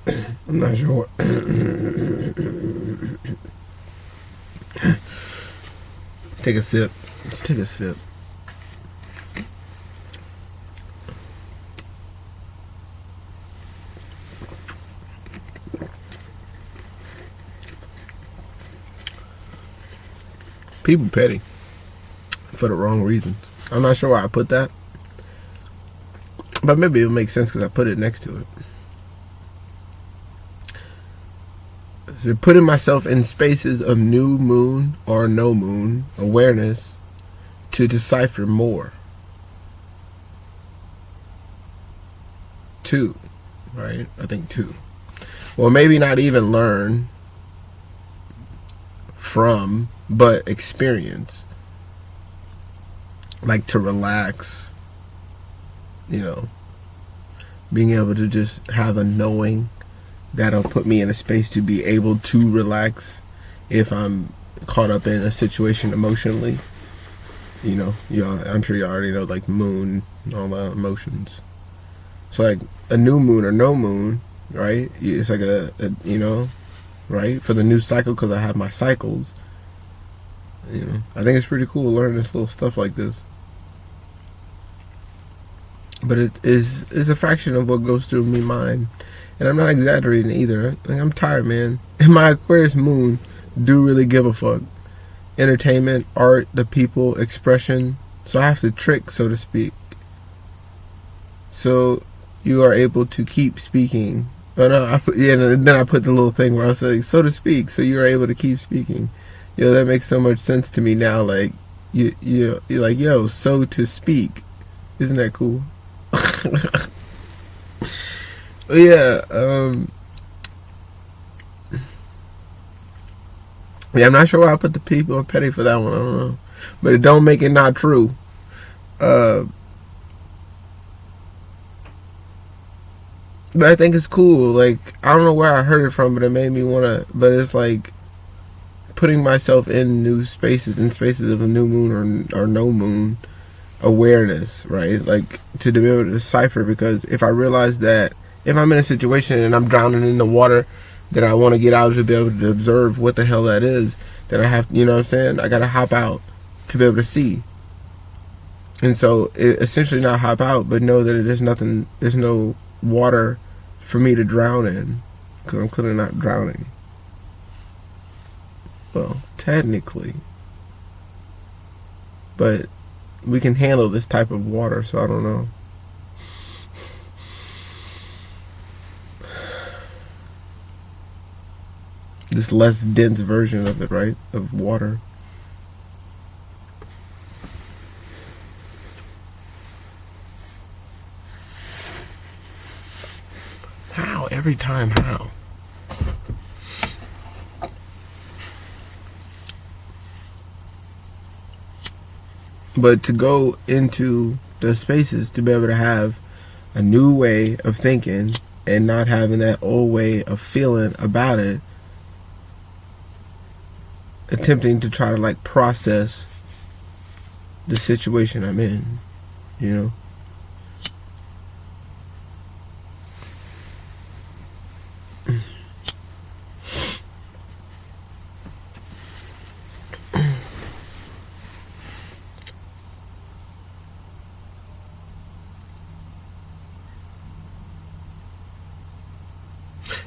I'm not sure. Let's take a sip. Let's take a sip. People petty for the wrong reasons. I'm not sure why I put that, but maybe it'll make sense because I put it next to it. So putting myself in spaces of new moon or no moon awareness to decipher more. 2, right? I think 2. Well, maybe not even learn from, but experience. Like to relax, being able to just have a knowing that'll put me in a space to be able to relax if I'm caught up in a situation emotionally. I'm sure you already know, like moon and all the emotions. So like a new moon or no moon, right? It's like right? For the new cycle, because I have my cycles. I think it's pretty cool learning this little stuff like this. But it is a fraction of what goes through my mind. And I'm not exaggerating either. I'm tired, man. And my Aquarius moon do really give a fuck. Entertainment, art, the people, expression. So I have to trick, so to speak. So you are able to keep speaking. And then I put the little thing where I say, so to speak. So you are able to keep speaking. That makes so much sense to me now. Like, you're like, yo, so to speak. Isn't that cool? Yeah, I'm not sure why I put the people are petty for that one. I don't know, but it don't make it not true. But I think it's cool. Like, I don't know where I heard it from, but it made me wanna. But it's like putting myself in new spaces, in spaces of a new moon or no moon awareness, right? Like to be able to decipher, because if I realize that if I'm in a situation and I'm drowning in the water that I want to get out to be able to observe what the hell that is, then I have, you know what I'm saying? I got to hop out to be able to see. And so essentially not hop out, but know that there's no water for me to drown in, because I'm clearly not drowning. Well, technically. But we can handle this type of water, so I don't know. This less dense version of it, right? Of water. How? Every time, how? But to go into the spaces to be able to have a new way of thinking and not having that old way of feeling about it, attempting to try to like process the situation I'm in,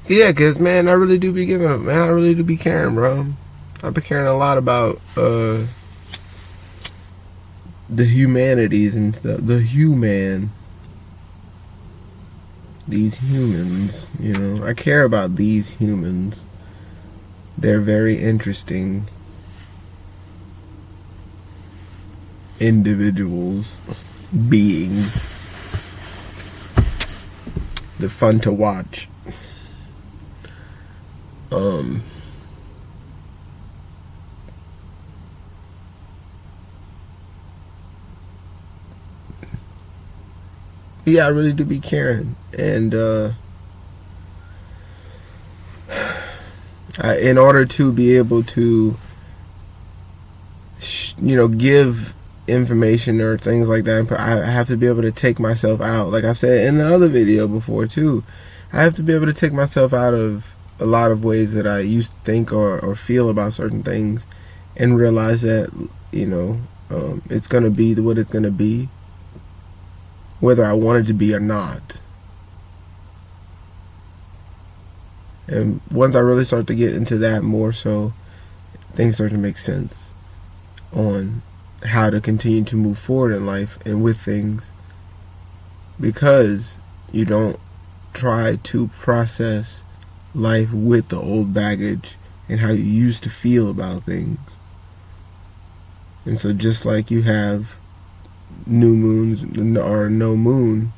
Yeah, because, man, I really do be giving up. Man, I really do be caring, bro. I've been caring a lot about the humanities and stuff. These humans, I care about these humans. They're very interesting individuals, beings. They're fun to watch. Yeah, I really do be caring, and in order to be able to, give information or things like that, I have to be able to take myself out. Like I've said in the other video before too, I have to be able to take myself out of a lot of ways that I used to think or feel about certain things, and realize that, it's going to be what it's going to be, whether I want it to be or not. And once I really start to get into that more so, things start to make sense on how to continue to move forward in life and with things, because you don't try to process life with the old baggage and how you used to feel about things. And so just like you have new moons or no moon,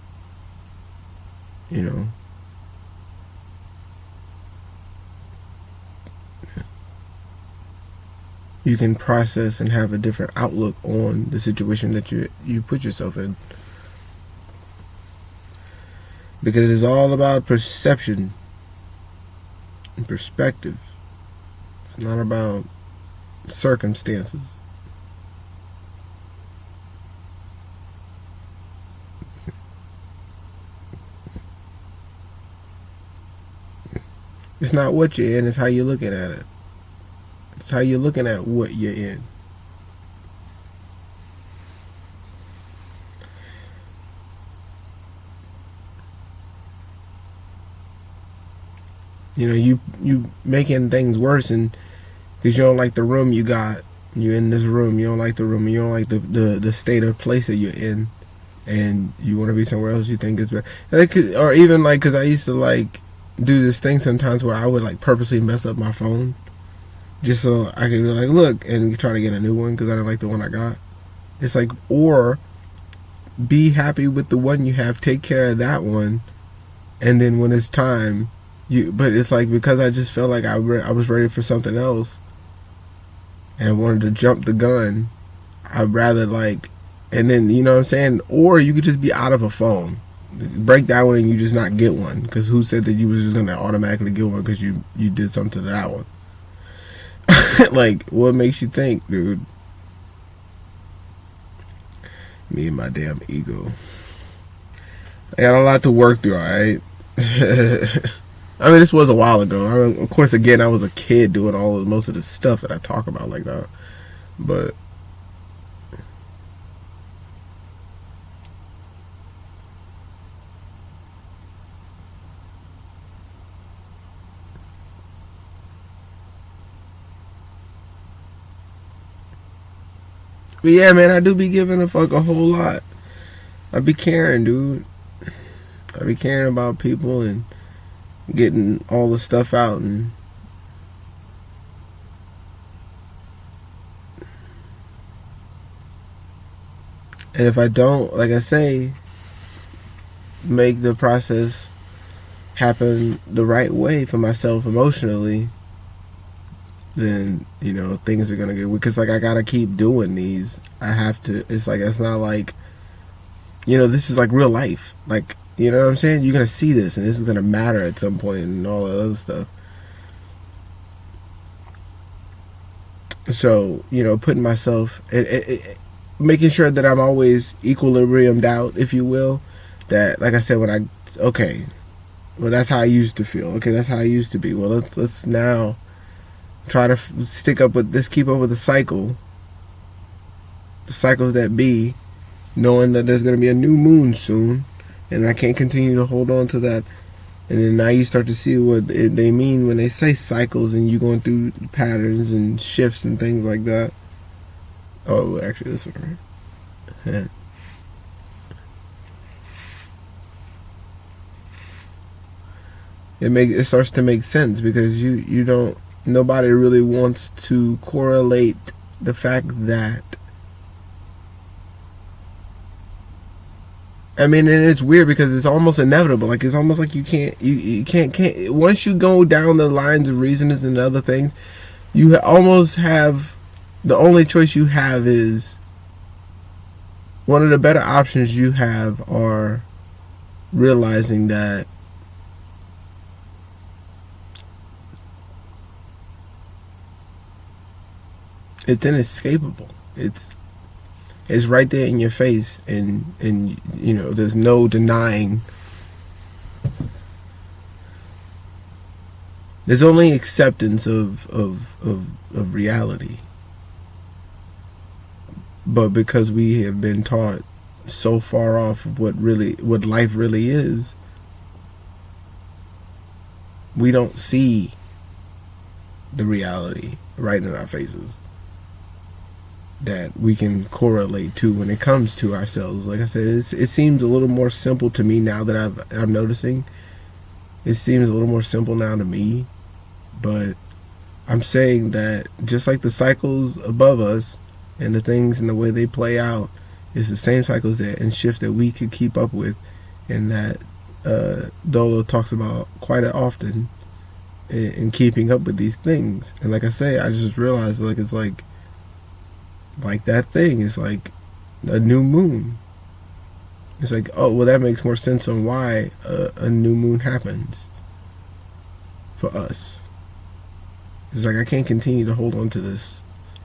you can process and have a different outlook on the situation that you put yourself in. Because it is all about perception and perspective. It's not about circumstances. It's not what you're in, it's how you're looking at it. It's how you're looking at what you're in. You making things worse, and because you don't like the room you got, you're in this room, you don't like the room, you don't like the state or place that you're in, and you want to be somewhere else you think is better. Or even because I used to do this thing sometimes where I would purposely mess up my phone just so I could be look, and try to get a new one because I didn't like the one I got. It's or be happy with the one you have, take care of that one, and then when it's time, but it's because I just felt I was ready for something else and I wanted to jump the gun, I'd rather and then, you know what I'm saying? Or you could just be out of a phone. Break that one and you just not get one, because who said that you was just going to automatically get one because you did something to that one? What makes you think, dude? Me and my damn ego. I got a lot to work through, alright? I mean, this was a while ago. Of course, again, I was a kid doing most of the stuff that I talk about like that. But yeah, man, I do be giving a fuck a whole lot. I be caring, dude. I be caring about people and getting all the stuff out, and if I don't, like I say, make the process happen the right way for myself emotionally, then things are gonna get weird. Because I gotta keep doing these. I have to. It's it's not this is real life. You know what I'm saying? You're going to see this, and this is going to matter at some point, and all that other stuff. So, putting myself, making sure that I'm always equilibriumed out, if you will. That, like I said, that's how I used to feel. Okay, that's how I used to be. Well, let's now try to keep up with the cycle. The cycles that be, knowing that there's going to be a new moon soon. And I can't continue to hold on to that. And then now you start to see what they mean when they say cycles, and you going through patterns and shifts and things like that. Oh, actually, this one right. It starts to make sense, because nobody really wants to correlate the fact that, I mean, and it's weird because it's almost inevitable. It's almost you can't once you go down the lines of reasons and other things, you almost have, the only choice you have is, one of the better options you have are realizing that it's inescapable. It's right there in your face, and there's no denying There's only acceptance of reality. But because we have been taught so far off of what life really is, we don't see the reality right in our faces that we can correlate to when it comes to ourselves. Like I said, it seems a little more simple to me now that I'm noticing. It seems a little more simple now to me, but I'm saying that just like the cycles above us and the things and the way they play out is the same cycles that and shifts that we could keep up with, and that Dolo talks about quite often in keeping up with these things. And like I say, I just realized like it's like that thing is like a new moon. It's like, oh, well, that makes more sense on why a new moon happens for us. It's like I can't continue to hold on to this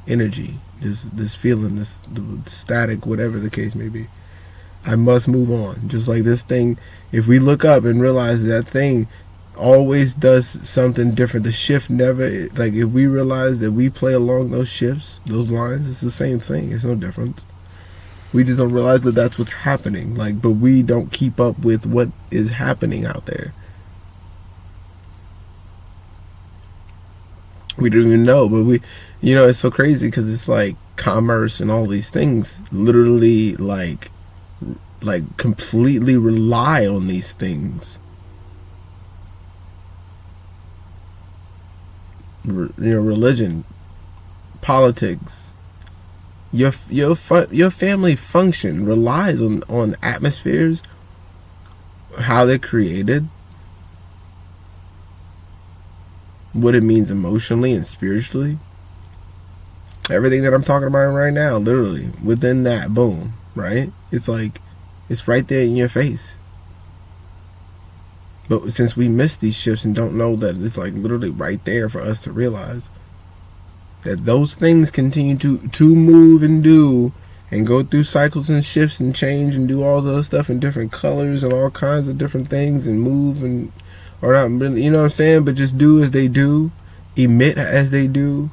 energy, this feeling, this static, whatever the case may be. I must move on. Just like this thing, if we look up and realize that thing always does something different, the shift never, like if we realize that we play along those shifts, those lines, it's the same thing. It's no difference. We just don't realize that that's what's happening. Like, but we don't keep up with what is happening out there. We don't even know, but it's so crazy because it's like commerce and all these things literally like completely rely on these things. Religion, politics, your family function relies on atmospheres, how they're created, what it means emotionally and spiritually. Everything that I'm talking about right now, literally within that, boom, right? It's like it's right there in your face. But since we miss these shifts and don't know that it's like literally right there for us to realize that those things continue to move and do and go through cycles and shifts and change and do all the other stuff in different colors and all kinds of different things and move and, or not really, you know what I'm saying, but just do as they do, emit as they do.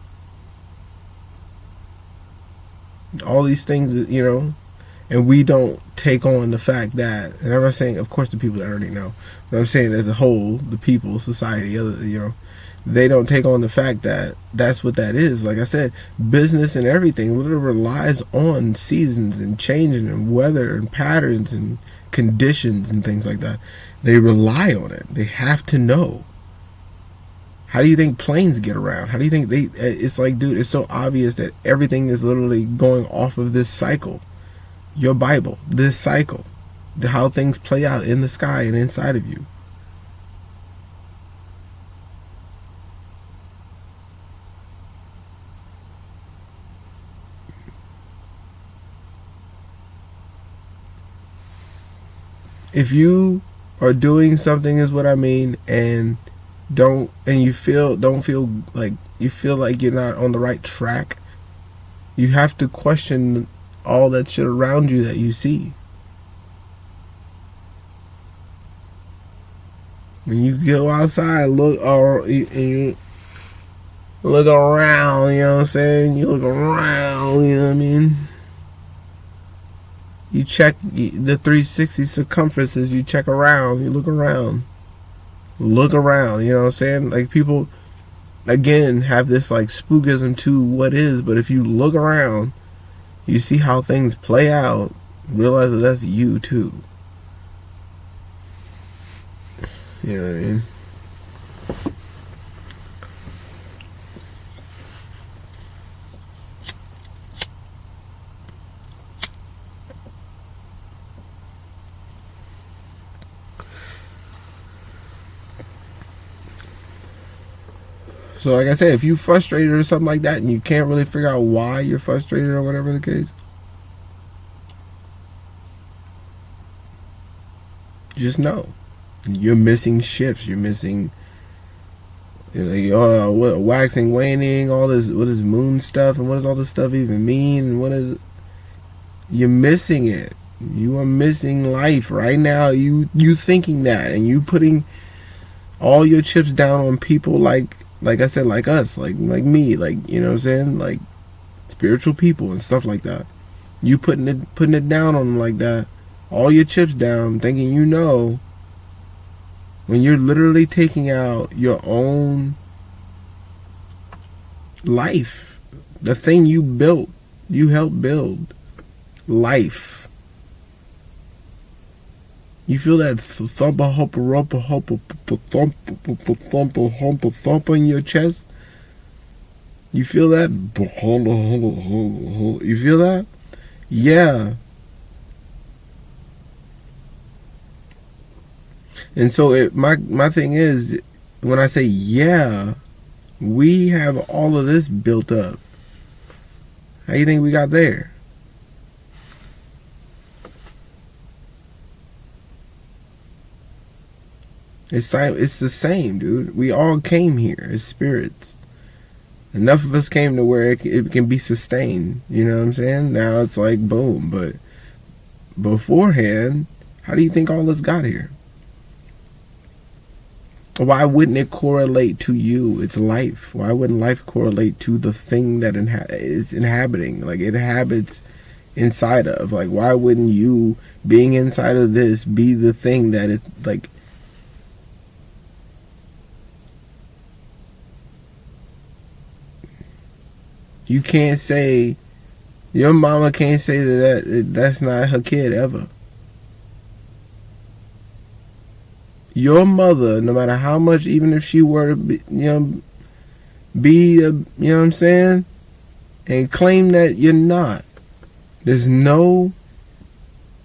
All these things, and we don't take on the fact that, and I'm not saying, of course, the people that already know, but I'm saying as a whole, the people, society, they don't take on the fact that that's what that is. Like I said, business and everything literally relies on seasons and changing and weather and patterns and conditions and things like that. They rely on it. They have to know. How do you think planes get around? How do you think it's like, dude, it's so obvious that everything is literally going off of this cycle. Your Bible, this cycle, how things play out in the sky and inside of you. If you are doing something, is what I mean, and you feel like you're not on the right track, you have to question all that shit around you that you see. When you go outside and look, or you look around, you know what I'm saying? You look around, you know what I mean? You check the 360 circumferences, you check around, you look around. Look around, you know what I'm saying? Like, people, again, have this like spookism to what is, but if you look around, you see how things play out, realize that that's you too. You know what I mean? So like I said, if you frustrated or something like that and you can't really figure out why you're frustrated or whatever the case, just know you're missing shifts. You're missing, what, waxing, waning, all this, what is moon stuff, and what does all this stuff even mean, and what is, you're missing it. You are missing life right now. You thinking that, and you putting all your chips down on people like I said, like us, like me, like, you know what I'm saying, like spiritual people and stuff like that. You putting it down on them like that, all your chips down, thinking you know, when you're literally taking out your own life, the thing you built, you helped build, life. You feel that thumper, humper, rumper, humper, thumper, humper, thumper in your chest? You feel that? You feel that? Yeah. And so my thing is, when I say yeah, we have all of this built up. How you think we got there? It's the same, dude. We all came here as spirits. Enough of us came to where it can be sustained. You know what I'm saying? Now it's like boom. But beforehand, how do you think all this got here? Why wouldn't it correlate to you? It's life. Why wouldn't life correlate to the thing that is inhabiting? Like, it habits inside of. Like, why wouldn't you being inside of this be the thing that it, like, you can't say, your mama can't say that's not her kid ever. Your mother, no matter how much, even if she were to be, you know what I'm saying, and claim that you're not, there's no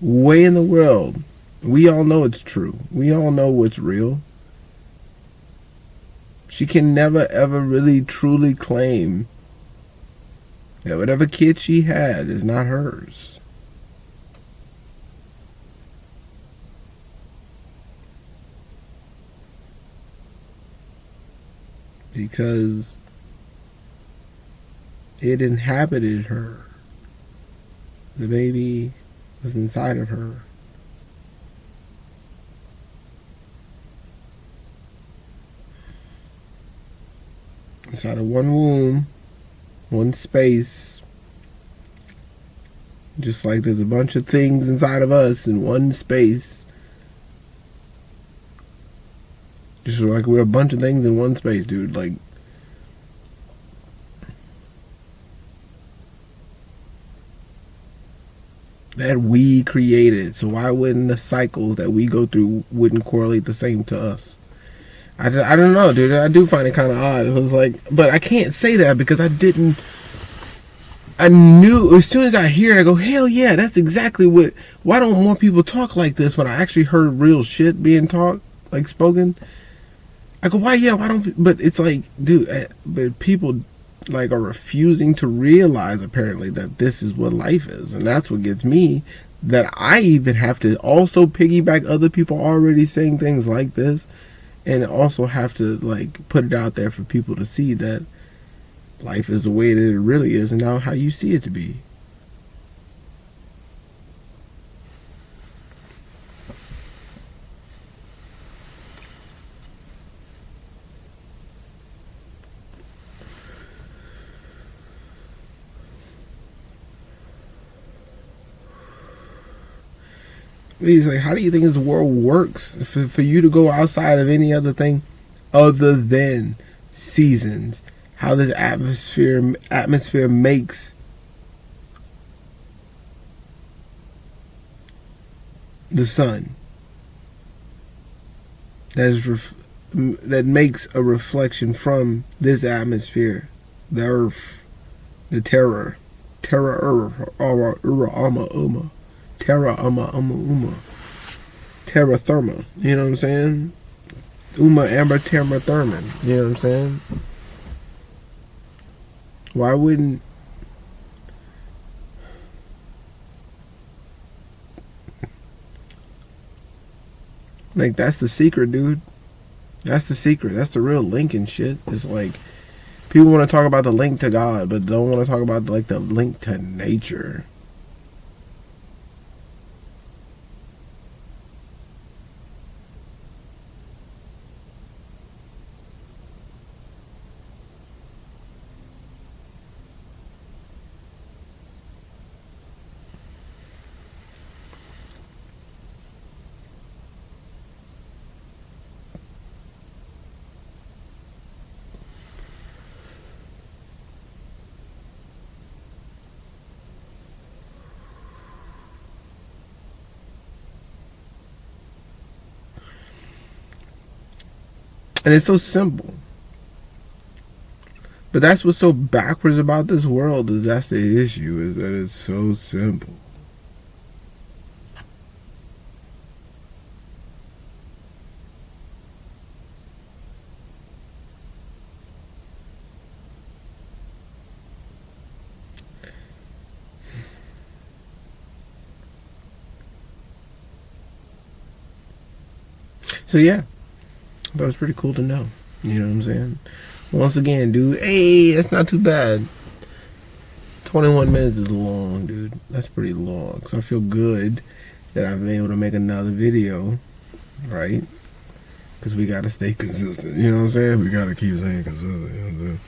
way in the world. We all know it's true. We all know what's real. She can never ever really truly claim that whatever kid she had is not hers. Because it inhabited her. The baby was inside of her. Inside of one womb, one space. Just like there's a bunch of things inside of us in one space. Just like we're a bunch of things in one space, dude. Like, that we created. So why wouldn't the cycles that we go through wouldn't correlate the same to us? I don't know, dude. I do find it kind of odd. It was like, but I can't say that because I knew as soon as I hear it, I go, hell yeah, that's exactly what. Why don't more people talk like this when I actually heard real shit being talked, like spoken? I go, why don't, but it's like, dude, but people like are refusing to realize apparently that this is what life is. And that's what gets me, that I even have to also piggyback other people already saying things like this, and also have to like put it out there for people to see that life is the way that it really is and now how you see it to be. He's like, how do you think this world works for you to go outside of any other thing other than seasons? How this atmosphere makes the sun. That makes a reflection from this atmosphere, the earth, the terra, terra therma. You know what I'm saying? Uma amber terra thermin. You know what I'm saying? Why wouldn't like that's the secret, dude? That's the secret. That's the real link and shit. It's like people want to talk about the link to God, but don't want to talk about like the link to nature. And it's so simple. But that's what's so backwards about this world, is that's the issue, is that it's so simple. So yeah, that was pretty cool to know. You know what I'm saying? Once again, dude, hey, that's not too bad. 21 minutes is long, dude. That's pretty long. So I feel good that I've been able to make another video, right? Because we got to stay consistent. You know what I'm saying? We got to keep saying consistent. You know what I'm saying?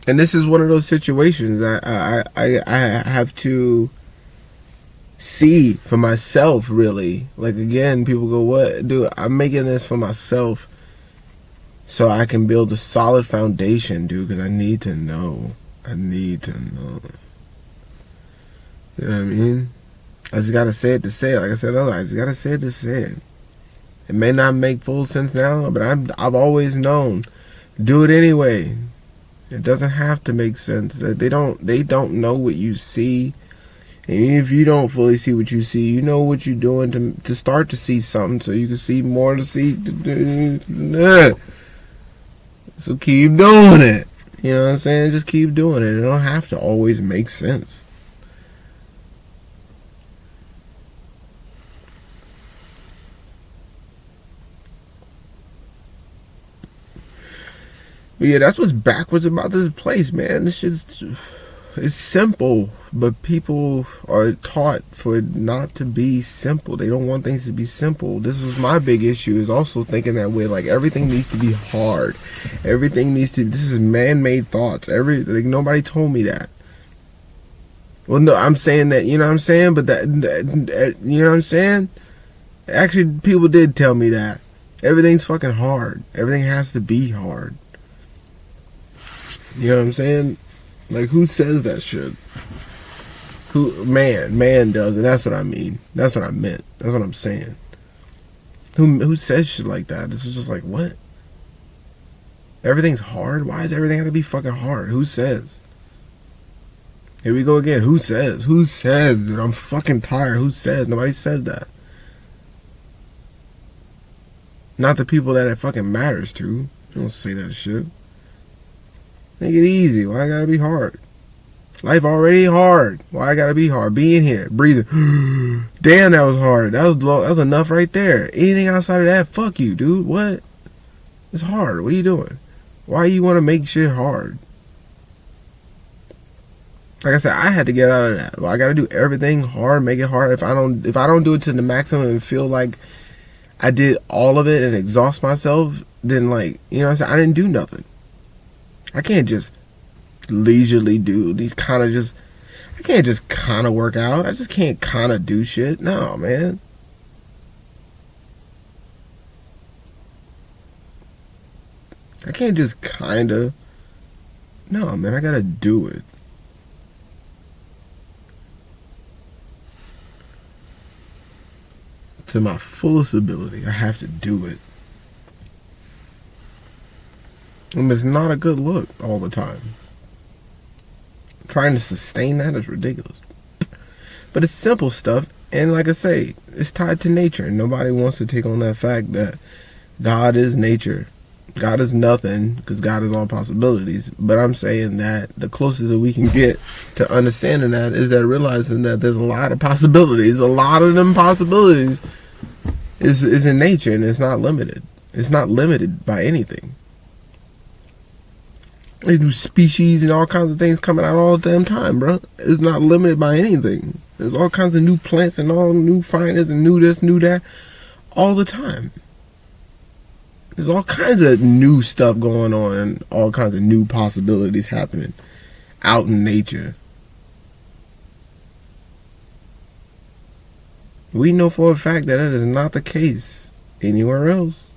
And this is one of those situations I have to see for myself, really. Like, again, people go, what? Dude, I'm making this for myself so I can build a solid foundation, dude, because I need to know. I need to know. You know what I mean? I just got to say it to say it. Like I said earlier, I just got to say it to say it. It may not make full sense now, but I've always known. Do it anyway. It doesn't have to make sense. They don't know what you see. And even if you don't fully see what you see, you know what you're doing to start to see something, so you can see more to see. So keep doing it. You know what I'm saying? Just keep doing it. It don't have to always make sense. But yeah, that's what's backwards about this place, man. It's simple, but people are taught for it not to be simple. They don't want things to be simple. This was my big issue, is also thinking that way. Like, everything needs to be hard. Everything needs to. This is man-made thoughts. Like, nobody told me that. Well, no, I'm saying that. You know what I'm saying? But that you know what I'm saying? Actually, people did tell me that. Everything's fucking hard. Everything has to be hard. You know what I'm saying? Like, who says that shit? Man does, and that's what I mean. That's what I meant. That's what I'm saying. Who says shit like that? This is just like, what? Everything's hard? Why does everything have to be fucking hard? Who says? Here we go again. Who says? Who says, dude? I'm fucking tired. Who says? Nobody says that. Not the people that it fucking matters to. You don't say that shit. Make it easy. Why I gotta be hard? Life already hard. Why I gotta be hard? Being here, breathing. Damn, that was hard. That was enough right there. Anything outside of that, fuck you, dude. What? It's hard. What are you doing? Why you want to make shit hard? Like I said, I had to get out of that. Well, I gotta do everything hard, make it hard. If I don't do it to the maximum and feel like I did all of it and exhaust myself, then, like, you know what I'm saying, I didn't do nothing. I can't just leisurely do these kind of just. I can't just kind of work out. I just can't kind of do shit. No, man. I can't just kind of. No, man. I gotta do it. To my fullest ability. I have to do it. And it's not a good look all the time. Trying to sustain that is ridiculous. But it's simple stuff, and like I say, it's tied to nature. And nobody wants to take on that fact that God is nature. God is nothing, because God is all possibilities. But I'm saying that the closest that we can get to understanding that is that realizing that there's a lot of possibilities. A lot of them possibilities is in nature, and it's not limited. It's not limited by anything. There's new species and all kinds of things coming out all the damn time, bro. It's not limited by anything. There's all kinds of new plants and all new finds and new this, new that, all the time. There's all kinds of new stuff going on and all kinds of new possibilities happening out in nature. We know for a fact that is not the case anywhere else.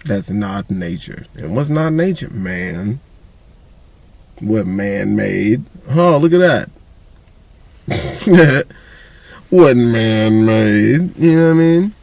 That's not nature. And what's not nature? Man. What man made? Oh, look at that. What man made? You know what I mean?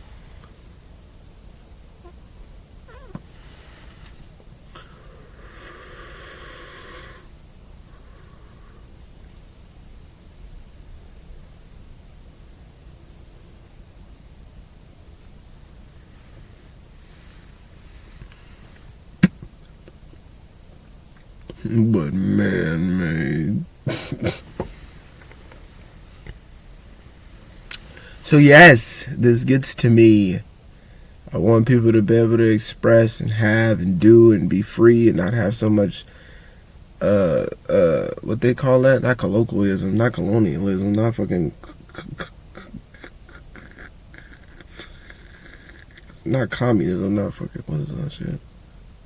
What man made? So yes, this gets to me. I want people to be able to express and have and do and be free and not have so much what they call that? Not colloquialism, not colonialism, not fucking not communism, not fucking what is that shit?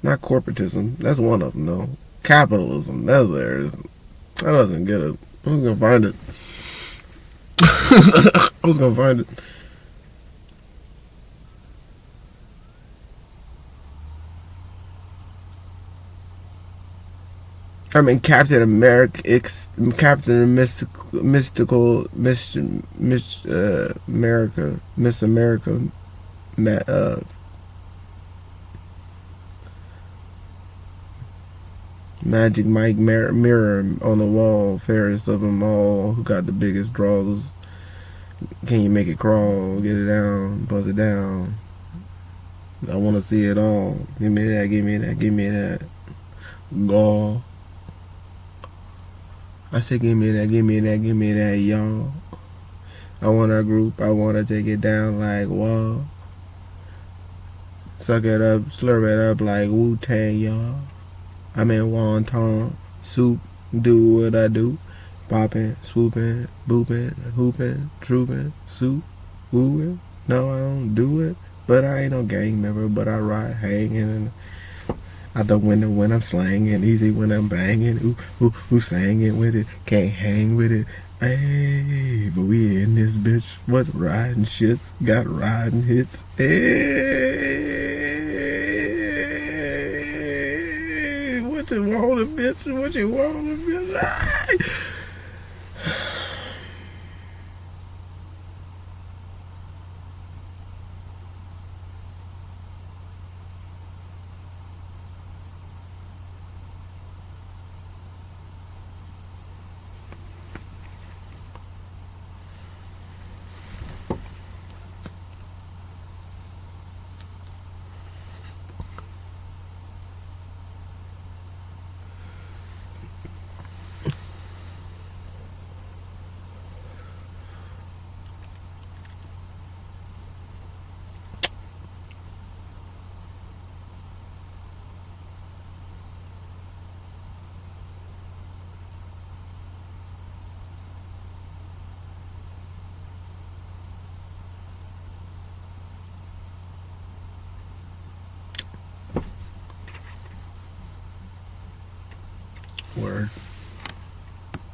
Not corporatism. That's one of them though. Capitalism. That's theirs. I wasn't get it. I was gonna find it. I was gonna find it. I mean, Captain America, Captain Mystical, America, Miss America, Magic Mike mirror on the wall, fairest of them all. Who got the biggest draws? Can you make it crawl? Get it down, buzz it down. I want to see it all. Give me that, give me that, give me that. Go. I say, give me that, give me that, give me that, y'all. I want a group, I want to take it down like whoa. Suck it up, slurp it up like Wu-Tang, y'all. I'm in wonton soup, do what I do. Poppin', swoopin', boopin', hoopin', troopin', soup, wooin'. No, I don't do it, but I ain't no gang member, but I ride hangin' out the window when I'm slangin', easy when I'm bangin'. Who sangin' with it? Can't hang with it. Hey, but we in this bitch. What riding shits? Got riding hits. Hey, what you want, bitch? What you want, bitch? Hey. Word.